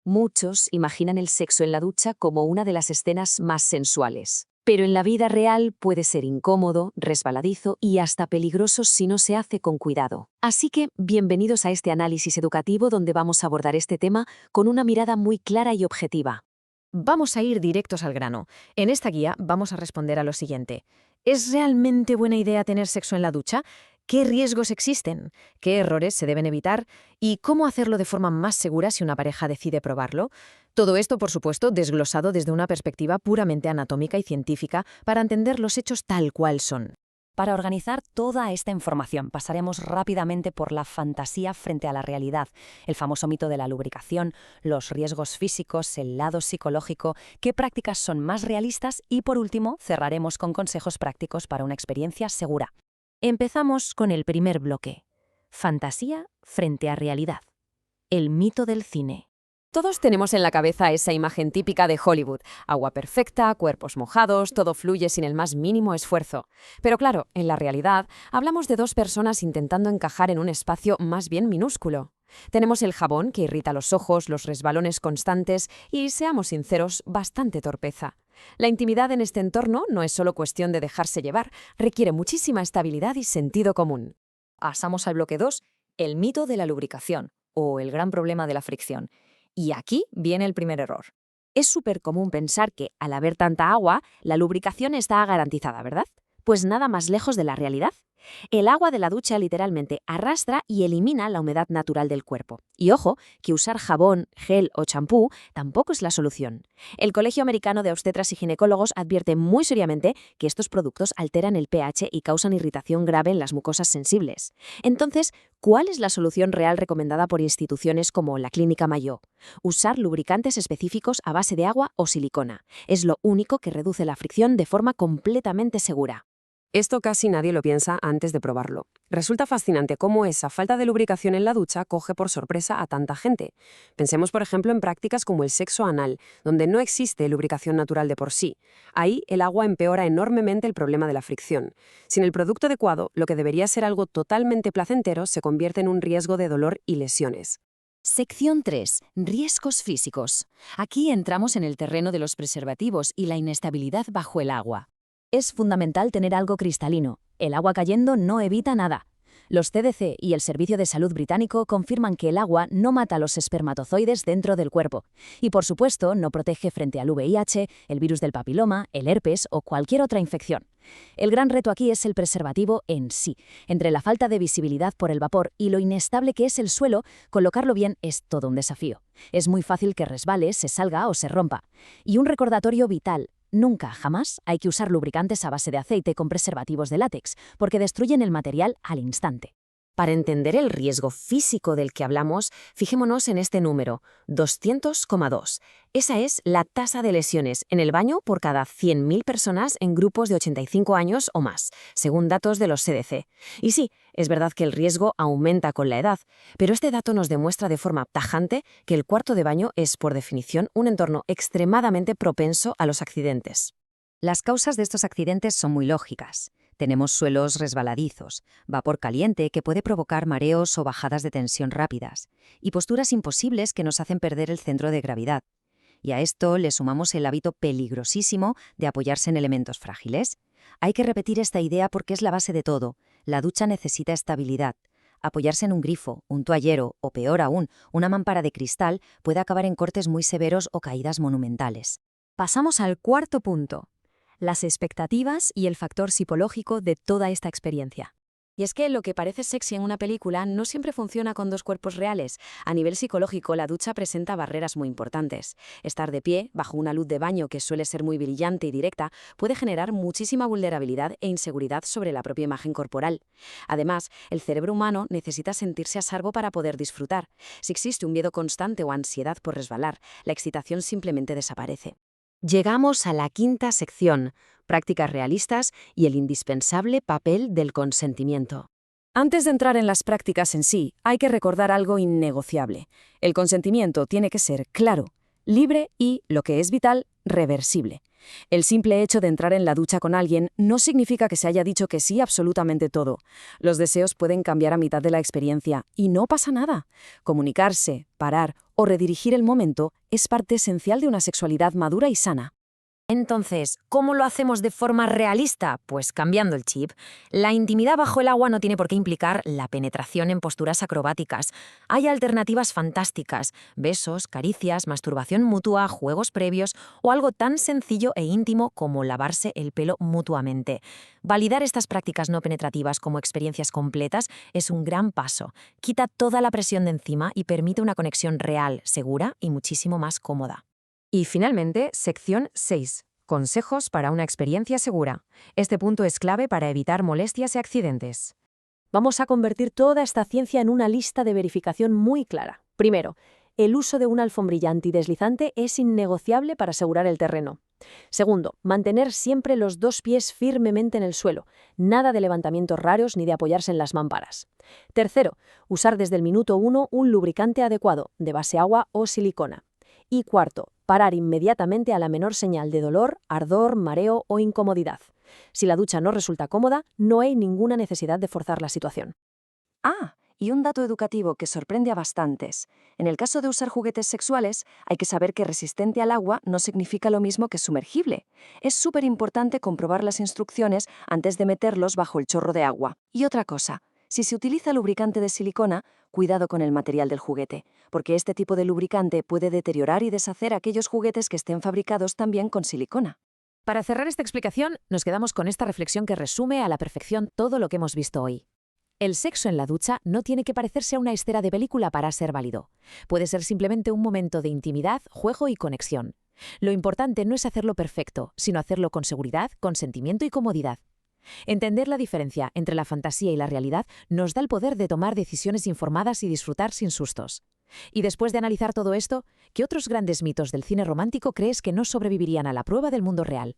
Muchos imaginan el sexo en la ducha como una de las escenas más sensuales. Pero en la vida real puede ser incómodo, resbaladizo y hasta peligroso si no se hace con cuidado. Así que, bienvenidos a este análisis educativo donde vamos a abordar este tema con una mirada muy clara y objetiva. Vamos a ir directos al grano. En esta guía vamos a responder a lo siguiente. ¿Es realmente buena idea tener sexo en la ducha? ¿Qué riesgos existen? ¿Qué errores se deben evitar? ¿Y cómo hacerlo de forma más segura si una pareja decide probarlo? Todo esto, por supuesto, desglosado desde una perspectiva puramente anatómica y científica para entender los hechos tal cual son. Para organizar toda esta información, pasaremos rápidamente por la fantasía frente a la realidad, el famoso mito de la lubricación, los riesgos físicos, el lado psicológico, qué prácticas son más realistas y, por último, cerraremos con consejos prácticos para una experiencia segura. Empezamos con el primer bloque. Fantasía frente a realidad. El mito del cine. Todos tenemos en la cabeza esa imagen típica de Hollywood. Agua perfecta, cuerpos mojados, todo fluye sin el más mínimo esfuerzo. Pero claro, en la realidad, hablamos de dos personas intentando encajar en un espacio más bien minúsculo. Tenemos el jabón que irrita los ojos, los resbalones constantes y, seamos sinceros, bastante torpeza. La intimidad en este entorno no es solo cuestión de dejarse llevar, requiere muchísima estabilidad y sentido común. Pasamos al bloque 2, el mito de la lubricación, o el gran problema de la fricción. Y aquí viene el primer error. Es súper común pensar que, al haber tanta agua, la lubricación está garantizada, ¿verdad? Pues nada más lejos de la realidad. El agua de la ducha literalmente arrastra y elimina la humedad natural del cuerpo. Y ojo, que usar jabón, gel o champú tampoco es la solución. El Colegio Americano de Obstetras y Ginecólogos advierte muy seriamente que estos productos alteran el pH y causan irritación grave en las mucosas sensibles. Entonces, ¿cuál es la solución real recomendada por instituciones como la Clínica Mayo? Usar lubricantes específicos a base de agua o silicona. Es lo único que reduce la fricción de forma completamente segura. Esto casi nadie lo piensa antes de probarlo. Resulta fascinante cómo esa falta de lubricación en la ducha coge por sorpresa a tanta gente. Pensemos, por ejemplo, en prácticas como el sexo anal, donde no existe lubricación natural de por sí. Ahí el agua empeora enormemente el problema de la fricción. Sin el producto adecuado, lo que debería ser algo totalmente placentero se convierte en un riesgo de dolor y lesiones. Sección 3. Riesgos físicos. Aquí entramos en el terreno de los preservativos y la inestabilidad bajo el agua. Es fundamental tener algo cristalino. El agua cayendo no evita nada. Los CDC y el Servicio de Salud británico confirman que el agua no mata los espermatozoides dentro del cuerpo. Y por supuesto, no protege frente al VIH, el virus del papiloma, el herpes o cualquier otra infección. El gran reto aquí es el preservativo en sí. Entre la falta de visibilidad por el vapor y lo inestable que es el suelo, colocarlo bien es todo un desafío. Es muy fácil que resbale, se salga o se rompa. Y un recordatorio vital. Nunca, jamás, hay que usar lubricantes a base de aceite con preservativos de látex, porque destruyen el material al instante. Para entender el riesgo físico del que hablamos, fijémonos en este número, 200,2. Esa es la tasa de lesiones en el baño por cada 100.000 personas en grupos de 85 años o más, según datos de los CDC. Y sí, es verdad que el riesgo aumenta con la edad, pero este dato nos demuestra de forma tajante que el cuarto de baño es, por definición, un entorno extremadamente propenso a los accidentes. Las causas de estos accidentes son muy lógicas. Tenemos suelos resbaladizos, vapor caliente que puede provocar mareos o bajadas de tensión rápidas, y posturas imposibles que nos hacen perder el centro de gravedad. Y a esto le sumamos el hábito peligrosísimo de apoyarse en elementos frágiles. Hay que repetir esta idea porque es la base de todo. La ducha necesita estabilidad. Apoyarse en un grifo, un toallero o, peor aún, una mampara de cristal puede acabar en cortes muy severos o caídas monumentales. Pasamos al cuarto punto. Las expectativas y el factor psicológico de toda esta experiencia. Y es que lo que parece sexy en una película no siempre funciona con dos cuerpos reales. A nivel psicológico, la ducha presenta barreras muy importantes. Estar de pie, bajo una luz de baño que suele ser muy brillante y directa, puede generar muchísima vulnerabilidad e inseguridad sobre la propia imagen corporal. Además, el cerebro humano necesita sentirse a salvo para poder disfrutar. Si existe un miedo constante o ansiedad por resbalar, la excitación simplemente desaparece. Llegamos a la quinta sección, prácticas realistas y el indispensable papel del consentimiento. Antes de entrar en las prácticas en sí, hay que recordar algo innegociable. El consentimiento tiene que ser claro, libre y, lo que es vital, reversible. El simple hecho de entrar en la ducha con alguien no significa que se haya dicho que sí a absolutamente todo. Los deseos pueden cambiar a mitad de la experiencia y no pasa nada. Comunicarse, parar o redirigir el momento es parte esencial de una sexualidad madura y sana. Entonces, ¿cómo lo hacemos de forma realista? Pues cambiando el chip. La intimidad bajo el agua no tiene por qué implicar la penetración en posturas acrobáticas. Hay alternativas fantásticas: besos, caricias, masturbación mutua, juegos previos o algo tan sencillo e íntimo como lavarse el pelo mutuamente. Validar estas prácticas no penetrativas como experiencias completas es un gran paso. Quita toda la presión de encima y permite una conexión real, segura y muchísimo más cómoda. Y finalmente, sección 6. Consejos para una experiencia segura. Este punto es clave para evitar molestias y accidentes. Vamos a convertir toda esta ciencia en una lista de verificación muy clara. Primero, el uso de una alfombrilla antideslizante es innegociable para asegurar el terreno. Segundo, mantener siempre los 2 pies firmemente en el suelo. Nada de levantamientos raros ni de apoyarse en las mamparas. Tercero, usar desde el minuto 1 un lubricante adecuado, de base agua o silicona. Y cuarto, parar inmediatamente a la menor señal de dolor, ardor, mareo o incomodidad. Si la ducha no resulta cómoda, no hay ninguna necesidad de forzar la situación. Y un dato educativo que sorprende a bastantes. En el caso de usar juguetes sexuales, hay que saber que resistente al agua no significa lo mismo que sumergible. Es súper importante comprobar las instrucciones antes de meterlos bajo el chorro de agua. Y otra cosa, si se utiliza lubricante de silicona, cuidado con el material del juguete, porque este tipo de lubricante puede deteriorar y deshacer aquellos juguetes que estén fabricados también con silicona. Para cerrar esta explicación, nos quedamos con esta reflexión que resume a la perfección todo lo que hemos visto hoy. El sexo en la ducha no tiene que parecerse a una escena de película para ser válido. Puede ser simplemente un momento de intimidad, juego y conexión. Lo importante no es hacerlo perfecto, sino hacerlo con seguridad, consentimiento y comodidad. Entender la diferencia entre la fantasía y la realidad nos da el poder de tomar decisiones informadas y disfrutar sin sustos. Y después de analizar todo esto, ¿qué otros grandes mitos del cine romántico crees que no sobrevivirían a la prueba del mundo real?